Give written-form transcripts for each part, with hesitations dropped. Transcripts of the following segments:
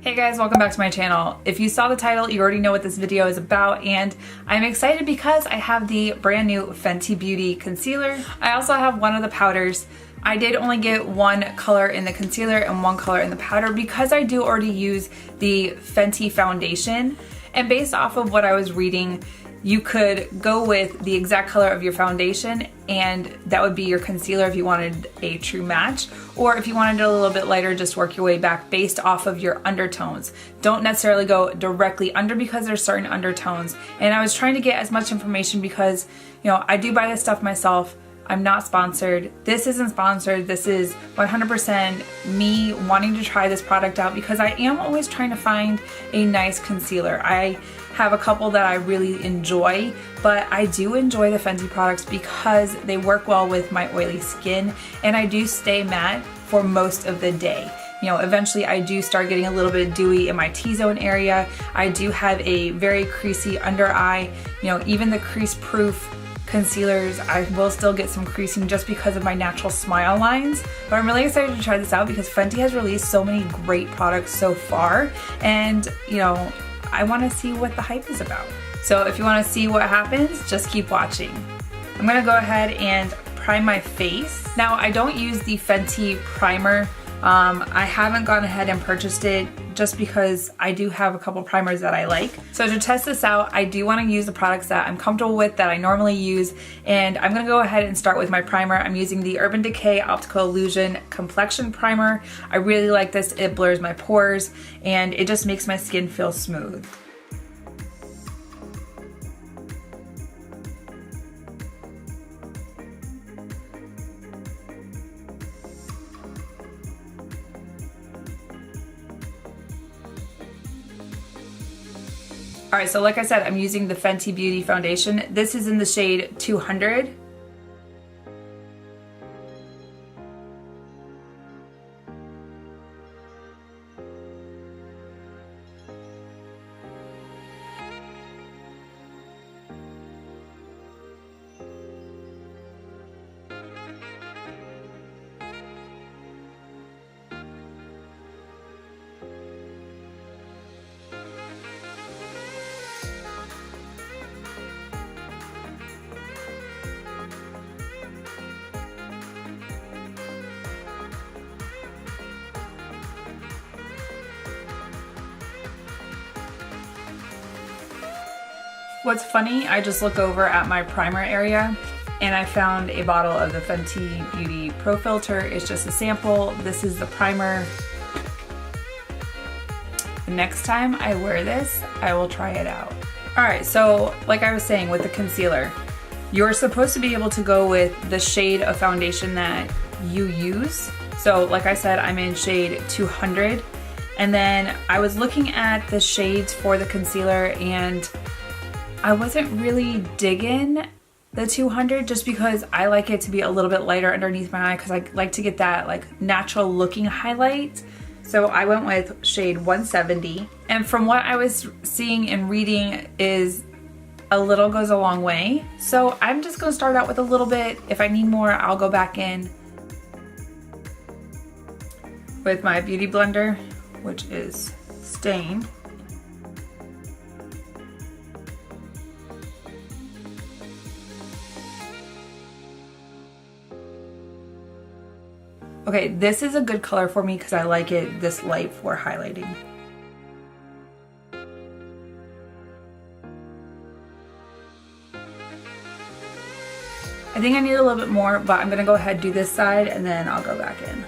Hey guys, welcome back to my channel. If you saw the title, you already know what this video is about, and I'm excited because I have the brand new Fenty Beauty concealer. I also have one of the powders. I did only get one color in the concealer and one color in the powder because I do already use the Fenty foundation. And based off of what I was reading, you could go with the exact color of your foundation and that would be your concealer if you wanted a true match, or if you wanted it a little bit lighter, just work your way back based off of your undertones. Don't necessarily go directly under because there's certain undertones. And I was trying to get as much information because, you know, I do buy this stuff myself. I'm not sponsored. This isn't sponsored. This is 100% me wanting to try this product out because I am always trying to find a nice concealer. I have a couple that I really enjoy, but I do enjoy the Fenty products because they work well with my oily skin and I do stay matte for most of the day. You know, eventually I do start getting a little bit dewy in my T-zone area. I do have a very creasy under eye. You know, even the crease proof concealers, I will still get some creasing just because of my natural smile lines. But I'm really excited to try this out because Fenty has released so many great products so far, and you know, I want to see what the hype is about. So if you want to see what happens, just keep watching. I'm gonna go ahead and prime my face. Now I don't use the Fenty primer. I haven't gone ahead and purchased it just because I do have a couple primers that I like. So to test this out, I do want to use the products that I'm comfortable with, that I normally use, and I'm going to go ahead and start with my primer. I'm using the Urban Decay Optical Illusion Complexion Primer. I really like this. It blurs my pores and it just makes my skin feel smooth. Alright, so like I said, I'm using the Fenty Beauty foundation. This is in the shade 200. What's funny, I just look over at my primer area and I found a bottle of the Fenty Beauty Pro Filter. It's just a sample. This is the primer. The next time I wear this, I will try it out. Alright, so like I was saying with the concealer, you're supposed to be able to go with the shade of foundation that you use. So like I said, I'm in shade 200. And then I was looking at the shades for the concealer and I wasn't really digging the 200 just because I like it to be a little bit lighter underneath my eye because I like to get that like natural looking highlight. So I went with shade 170. And from what I was seeing and reading is a little goes a long way. So I'm just gonna start out with a little bit. If I need more, I'll go back in with my beauty blender, which is stained. Okay, this is a good color for me because I like it this light for highlighting. I think I need a little bit more, but I'm gonna go ahead and do this side and then I'll go back in.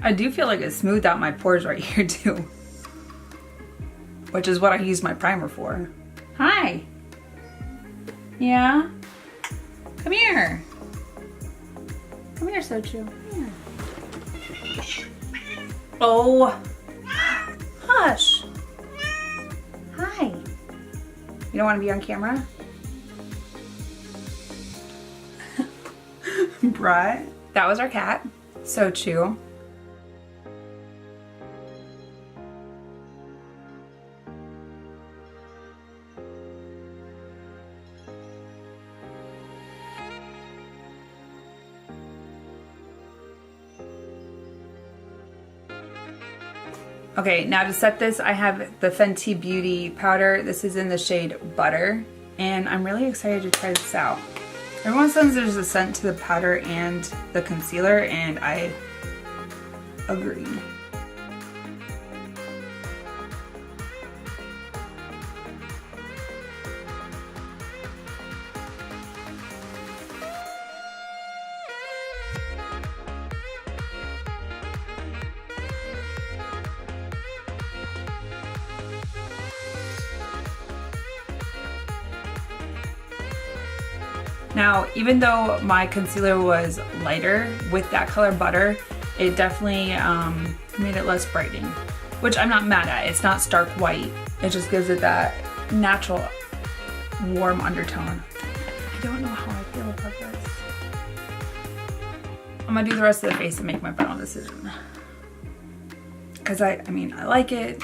I do feel like it smoothed out my pores right here too, which is what I use my primer for. Hi. Yeah? Come here. Come here, Sochu. Come here. Oh. Hush. Hi. You don't want to be on camera? Right. That was our cat, Sochu. Okay, now to set this, I have the Fenty Beauty powder. This is in the shade Butter, and I'm really excited to try this out. Everyone says there's a scent to the powder and the concealer, and I agree. Now, even though my concealer was lighter with that color Butter, it definitely made it less brightening, which I'm not mad at. It's not stark white. It just gives it that natural warm undertone. I don't know how I feel about this. I'm gonna do the rest of the face and make my final decision. Because I mean, I like it.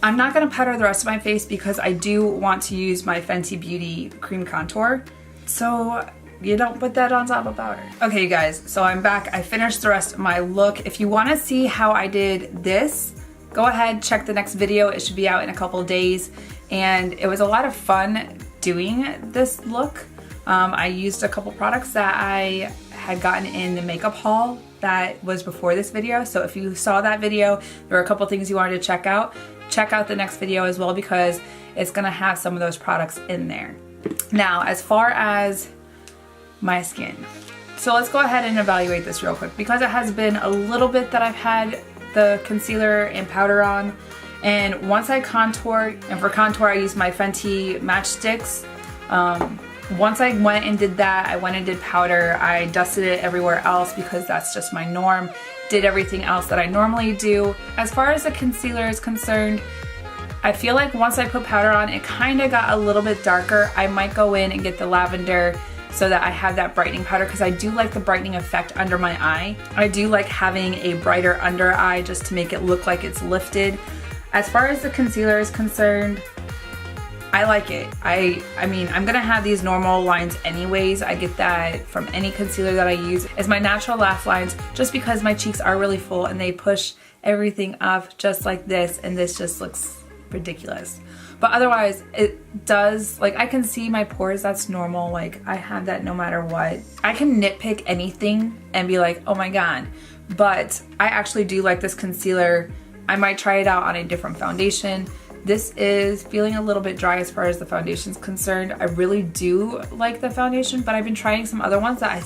I'm not gonna powder the rest of my face because I do want to use my Fenty Beauty cream contour. So you don't put that on top of powder. Okay, you guys, so I'm back. I finished the rest of my look. If you wanna see how I did this, go ahead, check the next video. It should be out in a couple of days. And it was a lot of fun doing this look. I used a couple products that I had gotten in the makeup haul that was before this video. So if you saw that video, there were a couple things you wanted to check out. Check out the next video as well because it's gonna have some of those products in there. Now, as far as my skin, so let's go ahead and evaluate this real quick because it has been a little bit that I've had the concealer and powder on. And once I contour, and for contour I use my Fenty matchsticks. Once I went and did that, I went and did powder. I dusted it everywhere else because that's just my norm. Did everything else that I normally do. As far as the concealer is concerned, I feel like once I put powder on, it kind of got a little bit darker. I might go in and get the lavender so that I have that brightening powder because I do like the brightening effect under my eye. I do like having a brighter under eye just to make it look like it's lifted. As far as the concealer is concerned, I like it. I mean, I'm gonna have these normal lines anyways. I get that from any concealer that I use. It's my natural laugh lines just because my cheeks are really full and they push everything up just like this, and this just looks ridiculous. But otherwise, it does, like, I can see my pores, that's normal. Like, I have that no matter what. I can nitpick anything and be like, oh my god. But I actually do like this concealer. I might try it out on a different foundation. This is feeling a little bit dry as far as the foundation's concerned. I really do like the foundation, but I've been trying some other ones that I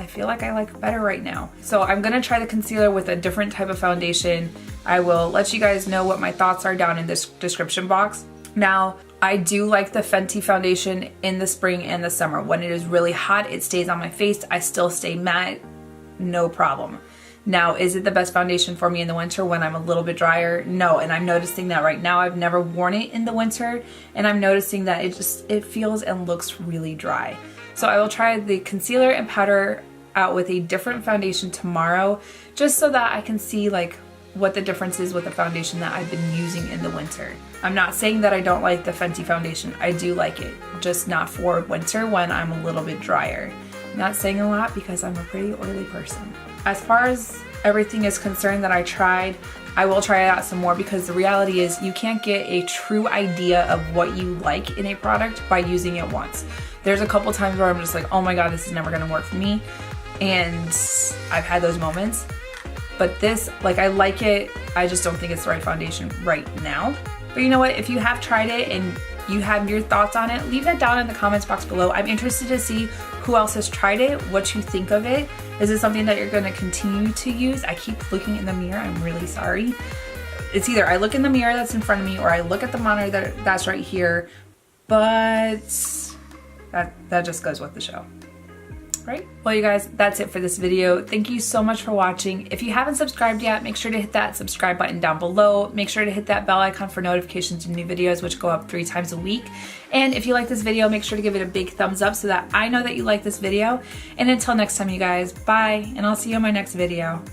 feel like I like better right now. So I'm gonna try the concealer with a different type of foundation. I will let you guys know what my thoughts are down in this description box. Now, I do like the Fenty foundation in the spring and the summer. When it is really hot, it stays on my face. I still stay matte, no problem. Now, is it the best foundation for me in the winter when I'm a little bit drier? No, and I'm noticing that right now. I've never worn it in the winter, and I'm noticing that it feels and looks really dry. So I will try the concealer and powder out with a different foundation tomorrow, just so that I can see like what the difference is with the foundation that I've been using in the winter. I'm not saying that I don't like the Fenty foundation. I do like it, just not for winter when I'm a little bit drier. Not saying a lot because I'm a pretty oily person. As far as everything is concerned that I tried, I will try it out some more because the reality is you can't get a true idea of what you like in a product by using it once. There's a couple times where I'm just like, oh my god, this is never gonna work for me. And I've had those moments. But this, like, I like it. I just don't think it's the right foundation right now. But you know what? If you have tried it and you have your thoughts on it, leave that down in the comments box below. I'm interested to see who else has tried it, what you think of it. Is it something that you're gonna continue to use? I keep looking in the mirror, I'm really sorry. It's either I look in the mirror that's in front of me or I look at the monitor that's right here, but that just goes with the show. Right? Well, you guys, that's it for this video. Thank you so much for watching. If you haven't subscribed yet, make sure to hit that subscribe button down below. Make sure to hit that bell icon for notifications of new videos, which go up 3 times a week. And if you like this video, make sure to give it a big thumbs up so that I know that you like this video. And until next time, you guys, bye, and I'll see you in my next video.